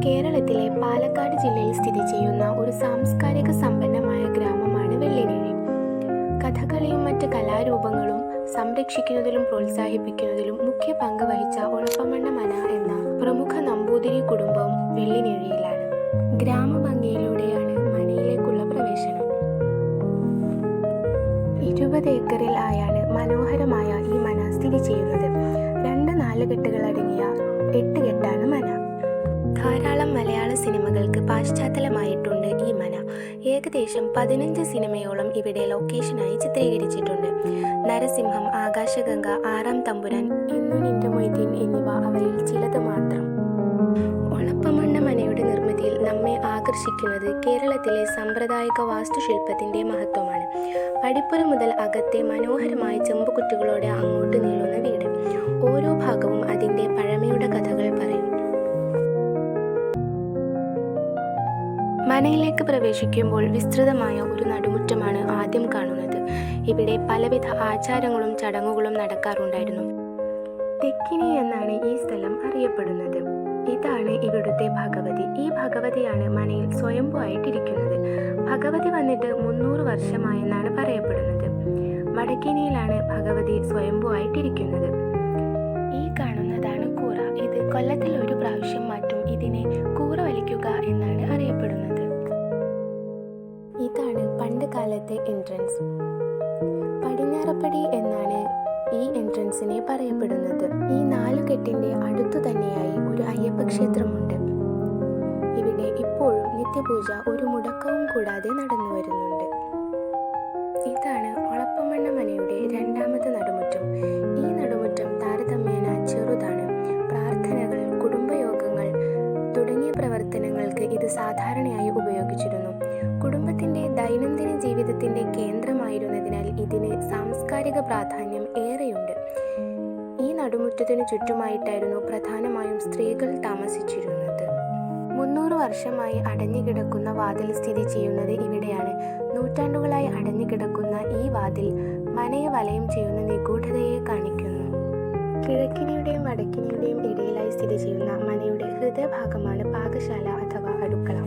കേരളത്തിലെ പാലക്കാട് ജില്ലയിൽ സ്ഥിതി ചെയ്യുന്ന ഒരു സാംസ്കാരിക സമ്പന്നമായ ഗ്രാമമാണ് വെള്ളിനേഴി. കഥകളിയും മറ്റ് കലാരൂപങ്ങളും സംരക്ഷിക്കുന്നതിലും പ്രോത്സാഹിപ്പിക്കുന്നതിലും മുഖ്യ പങ്ക് വഹിച്ച ഒളപ്പമണ്ണ മന എന്ന പ്രമുഖ നമ്പൂതിരി കുടുംബവും വെള്ളിനേഴിയിലാണ്. ഗ്രാമഭംഗിയിലൂടെയാണ് മനയിലേക്കുള്ള പ്രവേശനം. 20 ഏക്കറിൽ ആയാണ് മനോഹരമായ ഈ മന സ്ഥിതി ചെയ്യുന്നത്. 2 നാലുകെട്ടുകൾ അടങ്ങിയ 8 കെട്ടാണ് മന. ധാരാളം മലയാള സിനിമകൾക്ക് പശ്ചാത്തലമായിട്ടുണ്ട് ഈ മന. ഏകദേശം 15 സിനിമയോളം ഇവിടെ ലൊക്കേഷനായി ചിത്രീകരിച്ചിട്ടുണ്ട്. നരസിംഹം, ആകാശഗംഗ, ആറാം തമ്പുരാൻ, എന്നു നിന്റെ മൊയ്തീൻ എന്നിവ അവയിൽ ചിലത് മാത്രം. ഒളപ്പമണ്ണ മനയുടെ നിർമ്മിതിയിൽ നമ്മെ ആകർഷിക്കുന്നത് കേരളത്തിലെ സാമ്പ്രദായിക വാസ്തുശില്പത്തിന്റെ മഹത്വമാണ്. പടിപ്പുര മുതൽ അകത്തെ മനോഹരമായ ചെമ്പുകുറ്റുകളോടെ അങ്ങോട്ട് നീളുന്ന വീട്. ഓരോ ഭാഗവും അതിന്റെ പഴമയുടെ കഥകൾ പറയും. മനയിലേക്ക് പ്രവേശിക്കുമ്പോൾ വിസ്തൃതമായ ഒരു നടുമുറ്റമാണ് ആദ്യം കാണുന്നത്. ഇവിടെ പലവിധ ആചാരങ്ങളും ചടങ്ങുകളും നടക്കാറുണ്ടായിരുന്നു. തെക്കിനി എന്നാണ് ഈ സ്ഥലം അറിയപ്പെടുന്നത്. ഇതാണ് ഇവിടുത്തെ ഭഗവതി. ഈ ഭഗവതിയാണ് മനയിൽ സ്വയംഭൂ ആയിട്ടിരിക്കുന്നത്. ഭഗവതി വന്നിട്ട് 300 വർഷമായെന്നാണ് പറയപ്പെടുന്നത്. വടക്കിനിയിലാണ് ഭഗവതി സ്വയംഭൂ ആയിട്ടിരിക്കുന്നത്. ഈ കാണുന്നതാണ് കൂറ. ഇത് കൊല്ലത്തിൽ ഒരു പ്രാവശ്യം മാറ്റും. ഇതിനെ കൂറ വലിക്കുക എന്നാണ് അറിയപ്പെടുന്നത്. ഇതാണ് പണ്ട് കാലത്തെ എൻട്രൻസ്. പടിഞ്ഞാറപ്പടി എന്നാണ് ഈ എൻട്രൻസിനെ പറയപ്പെടുന്നത്. ഈ 4 കെട്ടിന്റെ അടുത്തു തന്നെയായി ഒരു അയ്യപ്പ ക്ഷേത്രമുണ്ട്. ഇവിടെ ഇപ്പോഴും നിത്യപൂജ ഒരു മുടക്കവും കൂടാതെ നടന്നു വരുന്നുണ്ട്. ഇതാണ് ഒളപ്പമണ്ണ മനയുടെ 2ാമത്തെ നടുമുറ്റം. ഈ നടുമുറ്റം താരതമ്യേന ചെറുതാണ്. പ്രാർത്ഥനകൾ, കുടുംബയോഗങ്ങൾ തുടങ്ങിയ പ്രവർത്തനങ്ങൾക്ക് ഇത് സാധാരണയായി ഉപയോഗിച്ചിരുന്നു. കുടുംബത്തിന്റെ ദൈനംദിന ജീവിതത്തിന്റെ കേന്ദ്രമായിരുന്നതിനാൽ ഇതിന് സാംസ്കാരിക പ്രാധാന്യം ഏറെയുണ്ട്. ഈ നടുമുറ്റത്തിനു ചുറ്റുമായിട്ടായിരുന്നു പ്രധാനമായും സ്ത്രീകൾ താമസിച്ചിരുന്നത്. 300 വർഷമായി അടഞ്ഞുകിടക്കുന്ന വാതിൽ സ്ഥിതി ചെയ്യുന്നത് ഇവിടെയാണ്. നൂറ്റാണ്ടുകളായി അടഞ്ഞുകിടക്കുന്ന ഈ വാതിൽ മനയെ വലയം ചെയ്യുന്ന നിഗൂഢതയെ കാണിക്കുന്നു. കിഴക്കിനിയുടെയും വടക്കിനിയുടെയും ഇടയിലായി സ്ഥിതി ചെയ്യുന്ന മനയുടെ ഹൃദയഭാഗമാണ് പാകശാല അഥവാ അടുക്കള.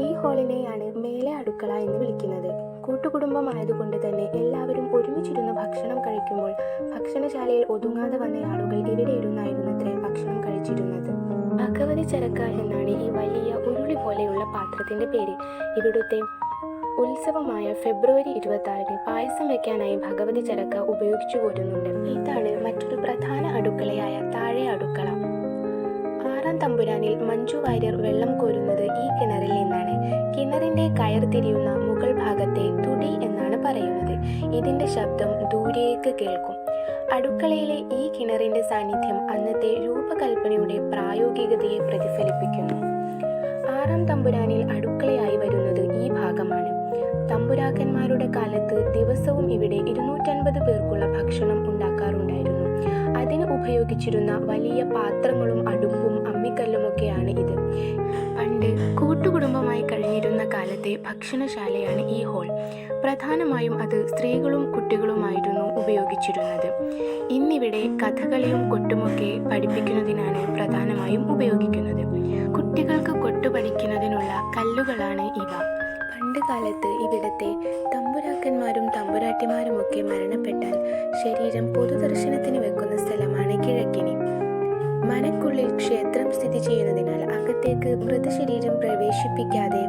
ഈ ഹാളിനെയാണ് മേലെ അടുക്കള എന്ന് വിളിക്കുന്നത്. കൂട്ടുകുടുംബമായതുകൊണ്ട് തന്നെ എല്ലാവരും ഒരുമിച്ചിരുന്ന് ഭക്ഷണം കഴിക്കുമ്പോൾ ഭക്ഷണശാലയിൽ ഒതുങ്ങാതെ വന്ന ആളുകൾ ഇവിടെ ഇരുന്നായിരുന്നത്രേ ഭക്ഷണം കഴിച്ചിരുന്നത്. ഭഗവതി ചരക്ക എന്നാണ് ഈ വലിയ ഉരുളി പോലെയുള്ള പാത്രത്തിന്റെ പേര്. ഇവിടുത്തെ ഉത്സവമായ ഫെബ്രുവരി 26-ന് പായസം വെക്കാനായി ഭഗവതി ചരക്ക ഉപയോഗിച്ചു പോരുന്നുണ്ട്. ഇതാണ് മറ്റൊരു പ്രധാന അടുക്കളയായ താഴെ അടുക്കള. 6ാം തമ്പുരാനിൽ മഞ്ജു വാര്യർ വെള്ളം കോരുന്നത് ഈ കിണറിൽ നിന്നാണ്. കിണറിന്റെ കയർ തിരിയുന്ന മുകൾ ഭാഗത്തെ തുടി എന്നാണ് പറയുന്നത്. ഇതിന്റെ ശബ്ദം ദൂരേക്ക് കേൾക്കും. അടുക്കളയിലെ ഈ കിണറിന്റെ സാന്നിധ്യം അന്നത്തെ രൂപകൽപ്പനയുടെ പ്രായോഗികതയെ പ്രതിഫലിപ്പിക്കുന്നു. 6ാം തമ്പുരാനിൽ അടുക്കളയായി വരുന്നത് ഈ ഭാഗമാണ്. തമ്പുരാക്കന്മാരുടെ കാലത്ത് ദിവസവും ഇവിടെ 250 പേർക്കുള്ള ഭക്ഷണം ഉണ്ടാക്കാറുണ്ടായിരുന്നു. അതിന് ഉപയോഗിച്ചിരുന്ന വലിയ പാത്രങ്ങളും അടുപ്പും അമ്മിക്കല്ലുമൊക്കെയാണ് ഇത്. പണ്ട് കൂട്ടുകുടുംബമായി കഴിഞ്ഞിരുന്ന കാലത്തെ ഭക്ഷണശാലയാണ് ഈ ഹാൾ. പ്രധാനമായും അത് സ്ത്രീകളും കുട്ടികളുമായിരുന്നു ഉപയോഗിച്ചിരുന്നത്. ഇന്നിവിടെ കഥകളിയും കൊട്ടുമൊക്കെ പഠിപ്പിക്കുന്നതിനാണ് പ്രധാനമായും ഉപയോഗിക്കുന്നത്. കുട്ടികൾക്ക് കൊട്ടു പഠിക്കുന്നതിനുള്ള കല്ലുകളാണ് ഇവ. പണ്ട് കാലത്ത് ഇവിടത്തെ തമ്പുരാക്കന്മാരും തമ്പുരാട്ടിമാരുമൊക്കെ മരണപ്പെട്ടാൽ ശരീരം പൊതുദർശനത്തിന് വെക്കുന്ന സ്ഥലമാണ് കിഴക്കിനി. മനക്കുള്ളിൽ ക്ഷേത്രം സ്ഥിതി ചെയ്യുന്നതിനാൽ അകത്തേക്ക് മൃതശരീരം പ്രവേശിപ്പിക്കാതെ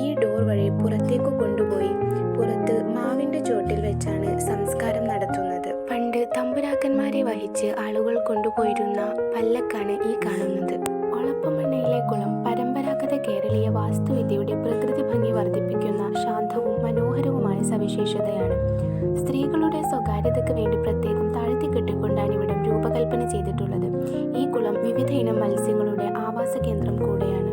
ഈ ഡോർ വഴി പുറത്തേക്ക് കൊണ്ടുപോയി പുറത്ത് മാവിന്റെ ചോട്ടിൽ വെച്ചാണ് സംസ്കാരം നടത്തുന്നത്. പണ്ട് തമ്പുരാക്കന്മാരെ വഹിച്ച് ആളുകൾ കൊണ്ടുപോയിരുന്ന പല്ലക്കാണ് ഈ കാണുന്നത്. ഒളപ്പമണ്ണയിലെ കുളം പരമ്പരാഗത കേരളീയ വാസ്തുവിദ്യയുടെ പ്രകൃതി ഭംഗി വർദ്ധിപ്പിക്കുന്ന ശാന്തവും മനോഹരവുമായ സവിശേഷതയാണ്. സ്ത്രീകളുടെ സ്വകാര്യതയ്ക്ക് വേണ്ടി പ്രത്യേകം താഴ്ത്തിക്കെട്ടിക്കൊണ്ടാണ് ഇവിടം രൂപകൽപ്പന ചെയ്തിട്ടുള്ളത്. ഈ കുളം വിവിധ ഇനം മത്സ്യങ്ങളുടെ ആവാസ കേന്ദ്രം കൂടെയാണ്.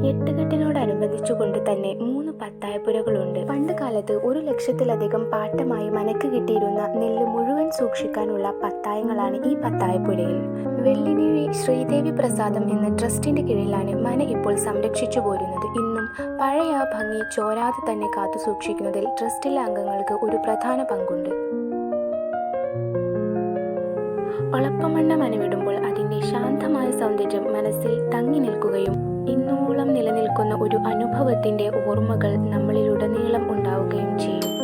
8 കെട്ടിനോടനുബന്ധിച്ചുകൊണ്ട് തന്നെ 3 പത്തായപ്പുരകളുണ്ട്. പണ്ട് കാലത്ത് 1 ലക്ഷത്തിലധികം പാട്ടമായി മനക്ക് കിട്ടിയിരുന്ന നെല്ല് മുഴുവൻ സൂക്ഷിക്കാനുള്ള പത്തായങ്ങളാണ് ഈ പത്തായപ്പുരയിൽ. വെള്ളിനേഴി ശ്രീദേവി പ്രസാദം എന്ന ട്രസ്റ്റിന്റെ കീഴിലാണ് മന ഇപ്പോൾ സംരക്ഷിച്ചു പോരുന്നത്. ഇന്നും പഴയ ഭംഗി ചോരാതെ തന്നെ കാത്തു സൂക്ഷിക്കുന്നതിൽ ട്രസ്റ്റിലെ അംഗങ്ങൾക്ക് ഒരു പ്രധാന പങ്കുണ്ട്. ഒളപ്പമണ്ണ മനവിടുമ്പോൾ അതിൻ്റെ ശാന്തമായ സൗന്ദര്യം മനസ്സിൽ തങ്ങി നിൽക്കുകയും ഇന്നോളം നിലനിൽക്കുന്ന ഒരു അനുഭവത്തിൻ്റെ ഓർമ്മകൾ നമ്മളിലുടനീളം ഉണ്ടാവുകയും ചെയ്യും.